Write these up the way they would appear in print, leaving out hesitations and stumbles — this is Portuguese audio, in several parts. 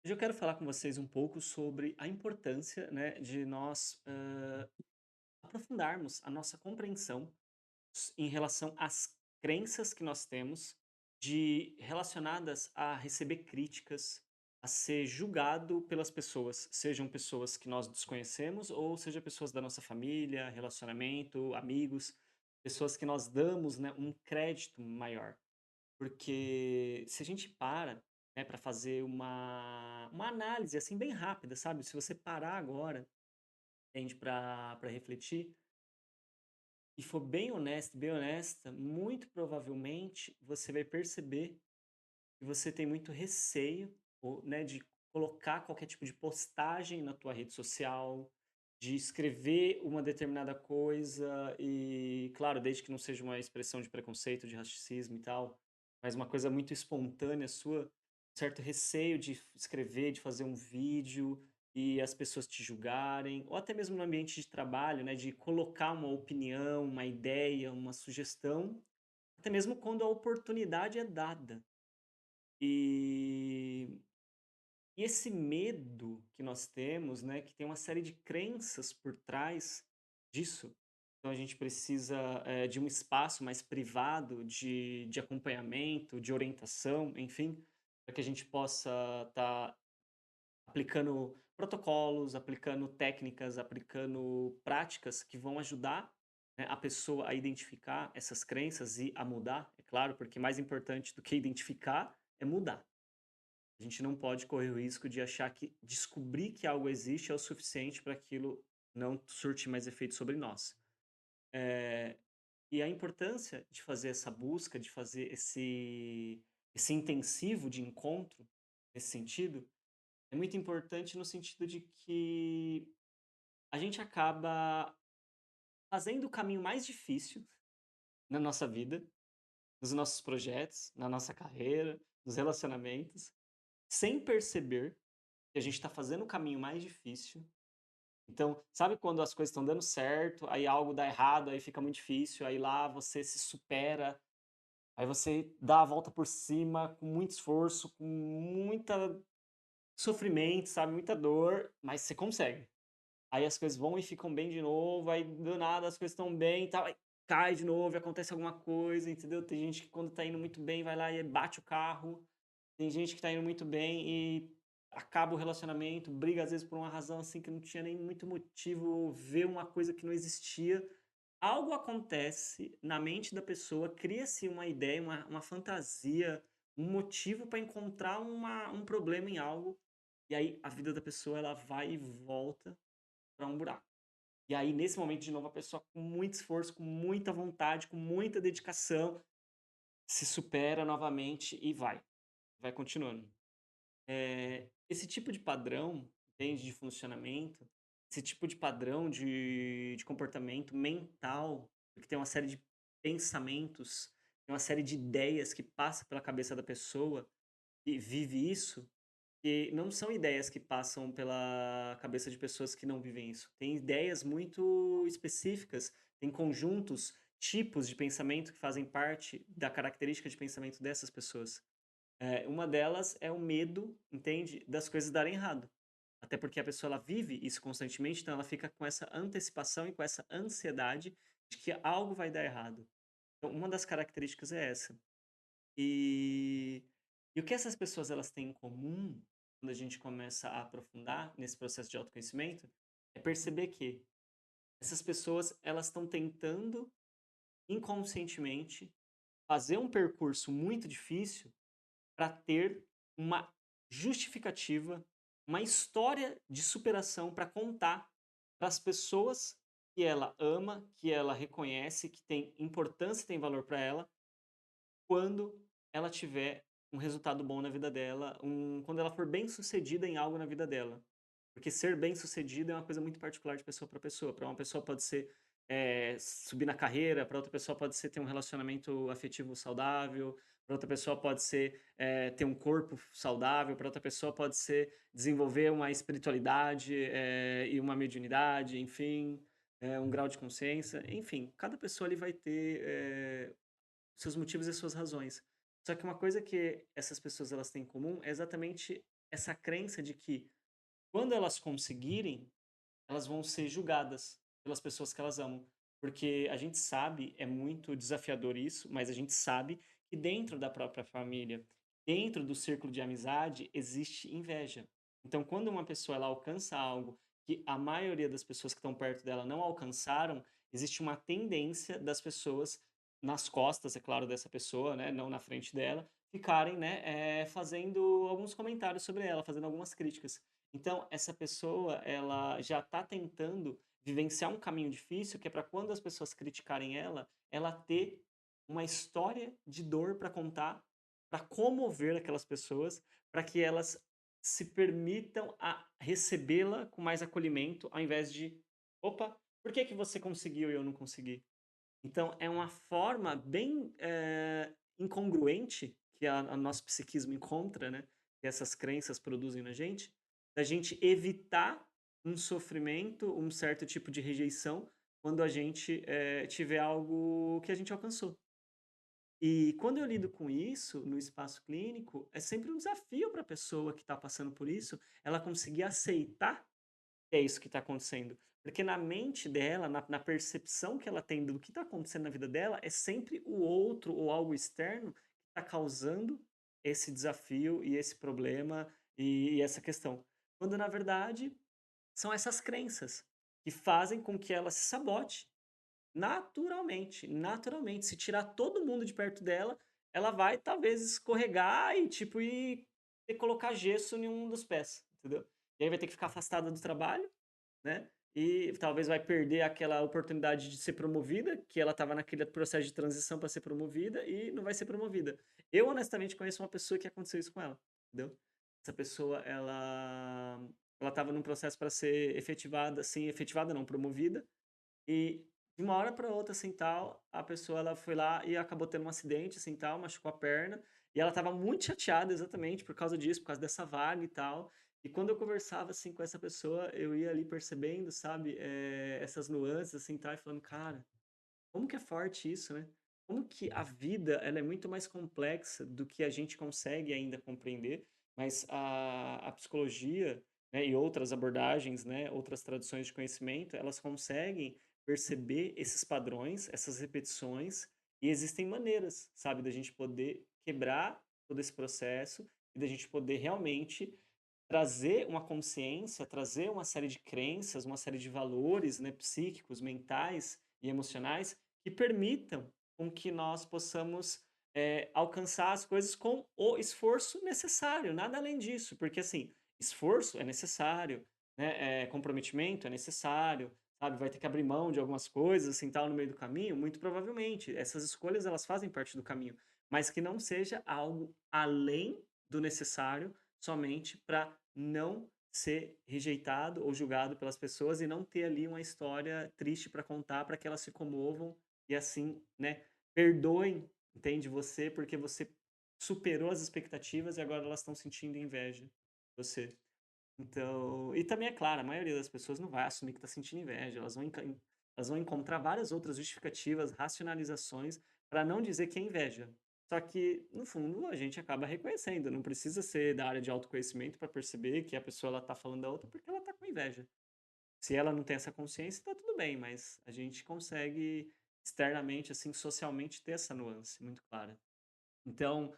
Hoje eu quero falar com vocês um pouco sobre a importância, né, de nós aprofundarmos a nossa compreensão em relação às crenças que nós temos relacionadas a receber críticas, a ser julgado pelas pessoas, sejam pessoas que nós desconhecemos ou seja pessoas da nossa família, relacionamento, amigos, pessoas que nós damos, né, um crédito maior. Porque se a gente para, né, para fazer uma análise, assim, bem rápida, sabe, se você parar agora, entende, para refletir, e for bem honesto, bem honesta, muito provavelmente você vai perceber que você tem muito receio, ou, né, de colocar qualquer tipo de postagem na tua rede social, de escrever uma determinada coisa e, claro, desde que não seja uma expressão de preconceito, de racismo e tal, mas uma coisa muito espontânea sua, certo receio de escrever, de fazer um vídeo e as pessoas te julgarem, ou até mesmo no ambiente de trabalho, né, de colocar uma opinião, uma ideia, uma sugestão, até mesmo quando a oportunidade é dada. E e esse medo que nós temos, né, que tem uma série de crenças por trás disso, então a gente precisa, de um espaço mais privado de acompanhamento, de orientação, enfim, para que a gente possa estar aplicando protocolos, aplicando técnicas, aplicando práticas que vão ajudar, né, a pessoa a identificar essas crenças e a mudar, é claro, porque mais importante do que identificar é mudar. A gente não pode correr o risco de achar que descobrir que algo existe é o suficiente para aquilo não surtir mais efeito sobre nós. Eh, e a importância de fazer essa busca, de fazer esse intensivo de encontro, nesse sentido, é muito importante no sentido de que a gente acaba fazendo o caminho mais difícil na nossa vida, nos nossos projetos, na nossa carreira, nos relacionamentos, sem perceber que a gente está fazendo o caminho mais difícil. Então, sabe quando as coisas estão dando certo, aí algo dá errado, aí fica muito difícil, aí lá você se supera, aí você dá a volta por cima com muito esforço, com muita sofrimento, sabe, muita dor, mas você consegue. Aí as coisas vão e ficam bem de novo, aí do nada as coisas estão bem e tal, aí cai de novo e acontece alguma coisa, entendeu? Tem gente que quando tá indo muito bem vai lá e bate o carro, tem gente que tá indo muito bem e acaba o relacionamento, briga às vezes por uma razão, assim, que não tinha nem muito motivo, vê uma coisa que não existia. Algo acontece na mente da pessoa, cria-se uma ideia, uma fantasia, um motivo para encontrar um problema em algo, e aí a vida da pessoa ela vai e volta para um buraco. E aí nesse momento de novo a pessoa com muito esforço, com muita vontade, com muita dedicação, se supera novamente e vai continuando. Esse tipo de padrão, entende, de funcionamento, esse tipo de padrão de comportamento mental, porque tem uma série de pensamentos, tem uma série de ideias que passa pela cabeça da pessoa que vive isso, que não são ideias que passam pela cabeça de pessoas que não vivem isso. Tem ideias muito específicas, tem conjuntos, tipos de pensamento que fazem parte da característica de pensamento dessas pessoas. Uma delas é o medo, entende, das coisas darem errado. Até porque a pessoa ela vive isso constantemente, então ela fica com essa antecipação e com essa ansiedade de que algo vai dar errado. Então, uma das características é essa. E, e o que essas pessoas elas têm em comum, quando a gente começa a aprofundar nesse processo de autoconhecimento, é perceber que essas pessoas elas estão tentando inconscientemente fazer um percurso muito difícil para ter uma justificativa, uma história de superação para contar para as pessoas que ela ama, que ela reconhece, que tem importância e tem valor para ela, quando ela tiver um resultado bom na vida dela, quando ela for bem-sucedida em algo na vida dela. Porque ser bem-sucedido é uma coisa muito particular de pessoa para pessoa. Para uma pessoa pode ser, subir na carreira, para outra pessoa pode ser ter um relacionamento afetivo saudável, para outra pessoa pode ser, ter um corpo saudável, para outra pessoa pode ser desenvolver uma espiritualidade, e uma mediunidade, enfim, um grau de consciência. Enfim, cada pessoa ali vai ter, seus motivos e suas razões. Só que uma coisa que essas pessoas elas têm em comum é exatamente essa crença de que quando elas conseguirem, elas vão ser julgadas pelas pessoas que elas amam. Porque a gente sabe, é muito desafiador isso, mas a gente sabe que dentro da própria família, dentro do círculo de amizade, existe inveja. Então, quando uma pessoa ela alcança algo que a maioria das pessoas que estão perto dela não alcançaram, existe uma tendência das pessoas, nas costas, é claro, dessa pessoa, né, não na frente dela, ficarem, né, fazendo alguns comentários sobre ela, fazendo algumas críticas. Então, essa pessoa, ela já está tentando vivenciar um caminho difícil, que é para quando as pessoas criticarem ela, ela ter uma história de dor para contar, para comover aquelas pessoas, para que elas se permitam a recebê-la com mais acolhimento, ao invés de: "Opa, por que que você conseguiu e eu não consegui?". Então é uma forma bem, incongruente que a nosso psiquismo encontra, né, que essas crenças produzem na gente, da gente evitar um sofrimento, um certo tipo de rejeição, quando a gente, tiver algo que a gente alcançou. E quando eu lido com isso no espaço clínico, é sempre um desafio para a pessoa que está passando por isso, ela conseguir aceitar que é isso que está acontecendo. Porque na mente dela, na percepção que ela tem do que está acontecendo na vida dela, é sempre o outro ou algo externo que está causando esse desafio e esse problema e essa questão. Quando na verdade são essas crenças que fazem com que ela se sabote naturalmente, naturalmente. Se tirar todo mundo de perto dela, ela vai talvez escorregar e tipo e ter que colocar gesso em um dos pés, entendeu? E aí vai ter que ficar afastada do trabalho, né, e talvez vai perder aquela oportunidade de ser promovida, que ela estava naquele processo de transição para ser promovida e não vai ser promovida. Eu honestamente conheço uma pessoa que aconteceu isso com ela, entendeu. Essa pessoa ela estava num processo para ser efetivada, assim, efetivada não, promovida, e de uma hora para outra, assim, tal, a pessoa ela foi lá e acabou tendo um acidente, assim, tal, machucou a perna, e ela estava muito chateada exatamente por causa disso, por causa dessa vaga e tal. E quando eu conversava, assim, com essa pessoa, eu ia ali percebendo, sabe, essas nuances, assim, tal, e falando: "Cara, como que é forte isso, né? Como que a vida ela é muito mais complexa do que a gente consegue ainda compreender, mas a psicologia, né, e outras abordagens, né, outras tradições de conhecimento, elas conseguem perceber esses padrões, essas repetições, e existem maneiras, sabe, da gente poder quebrar todo esse processo e da gente poder realmente trazer uma consciência, trazer uma série de crenças, uma série de valores, né, psíquicos, mentais e emocionais que permitam com que nós possamos, alcançar as coisas com o esforço necessário, nada além disso, porque, assim, esforço é necessário, né, comprometimento é necessário, sabe, vai ter que abrir mão de algumas coisas, assim, tal, no meio do caminho, muito provavelmente. Essas escolhas, elas fazem parte do caminho, mas que não seja algo além do necessário somente para não ser rejeitado ou julgado pelas pessoas e não ter ali uma história triste para contar para que elas se comovam e assim, né, perdoem, entende, você, porque você superou as expectativas e agora elas estão sentindo inveja de você. Então e também é claro, a maioria das pessoas não vai assumir que está sentindo inveja, elas vão encontrar várias outras justificativas, racionalizações, para não dizer que é inveja. Só que, no fundo, a gente acaba reconhecendo, não precisa ser da área de autoconhecimento para perceber que a pessoa ela tá falando da outra porque ela está com inveja. Se ela não tem essa consciência, tá tudo bem, mas a gente consegue externamente, assim, socialmente ter essa nuance muito clara. Então,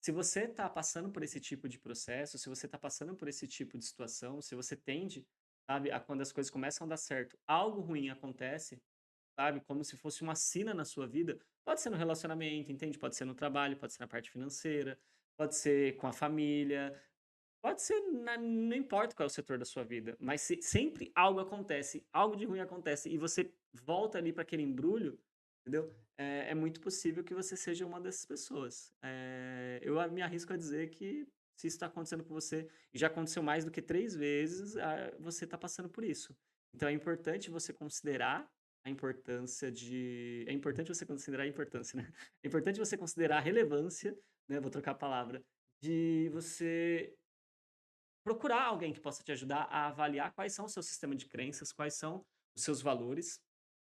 se você está passando por esse tipo de processo, se você está passando por esse tipo de situação, se você tende, sabe, a quando as coisas começam a dar certo, algo ruim acontece, sabe, como se fosse uma sina na sua vida, pode ser no relacionamento, entende? Pode ser no trabalho, pode ser na parte financeira, pode ser com a família, pode ser não importa qual é o setor da sua vida, mas se sempre algo acontece, algo de ruim acontece e você volta ali para aquele embrulho, entendeu? É muito possível que você seja uma dessas pessoas. Me arrisco a dizer que se isso está acontecendo com você, e já aconteceu mais do que 3 vezes, você está passando por isso. Então é importante você considerar a importância de é importante você considerar a importância, né? É importante você considerar a relevância, né, vou trocar a palavra, de você procurar alguém que possa te ajudar a avaliar quais são o seu sistema de crenças, quais são os seus valores,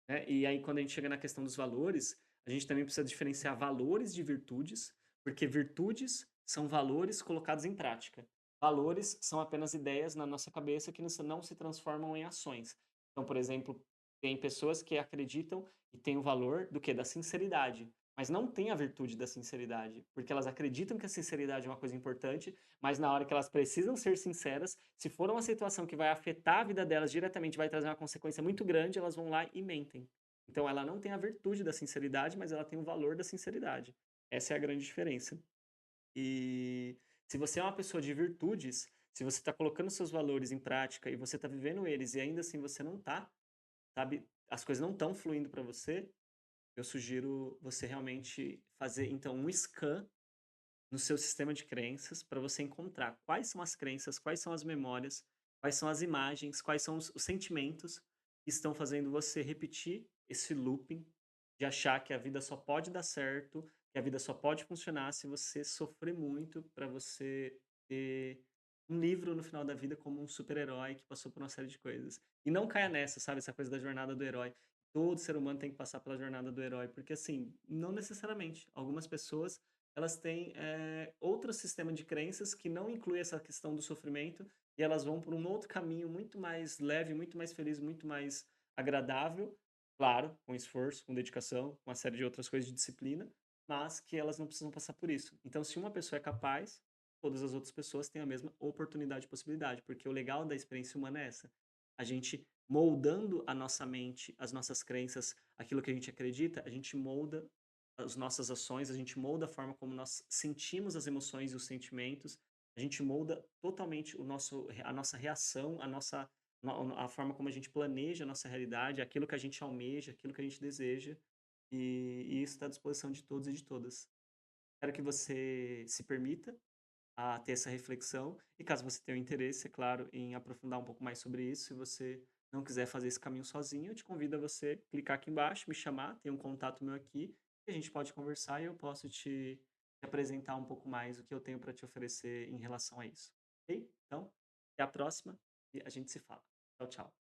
né? E aí, quando a gente chega na questão dos valores, a gente também precisa diferenciar valores de virtudes, porque virtudes são valores colocados em prática. Valores são apenas ideias na nossa cabeça que não se transformam em ações. Então, por exemplo, tem pessoas que acreditam e têm o valor do quê? Da sinceridade, mas não têm a virtude da sinceridade, porque elas acreditam que a sinceridade é uma coisa importante, mas na hora que elas precisam ser sinceras, se for uma situação que vai afetar a vida delas diretamente, vai trazer uma consequência muito grande, elas vão lá e mentem. Então ela não tem a virtude da sinceridade, mas ela tem o valor da sinceridade. Essa é a grande diferença. E se você é uma pessoa de virtudes, se você está colocando seus valores em prática e você está vivendo eles e ainda assim você não está, sabe, as coisas não estão fluindo para você, eu sugiro você realmente fazer então um scan no seu sistema de crenças para você encontrar quais são as crenças, quais são as memórias, quais são as imagens, quais são os sentimentos que estão fazendo você repetir esse looping de achar que a vida só pode dar certo, que a vida só pode funcionar se você sofrer muito para você ter um livro no final da vida como um super-herói que passou por uma série de coisas. E não caia nessa, sabe, essa coisa da jornada do herói. Todo ser humano tem que passar pela jornada do herói, porque assim, não necessariamente. Algumas pessoas elas têm, outro sistema de crenças que não inclui essa questão do sofrimento, e elas vão por um outro caminho muito mais leve, muito mais feliz, muito mais agradável, claro, com esforço, com dedicação, com uma série de outras coisas de disciplina, mas que elas não precisam passar por isso. Então, se uma pessoa é capaz, todas as outras pessoas têm a mesma oportunidade e possibilidade, porque o legal da experiência humana é essa, a gente moldando a nossa mente, as nossas crenças, aquilo que a gente acredita, a gente molda as nossas ações, a gente molda a forma como nós sentimos as emoções e os sentimentos, a gente molda totalmente a nossa reação, a forma como a gente planeja a nossa realidade, aquilo que a gente almeja, aquilo que a gente deseja, e isso está à disposição de todos e de todas. Espero que você se permita a ter essa reflexão e caso você tenha um interesse, é claro, em aprofundar um pouco mais sobre isso, se você não quiser fazer esse caminho sozinho, eu te convido a você clicar aqui embaixo, me chamar, tem um contato meu aqui, e a gente pode conversar e eu posso te apresentar um pouco mais o que eu tenho para te oferecer em relação a isso, ok? Então, até a próxima e a gente se fala. Tchau, tchau.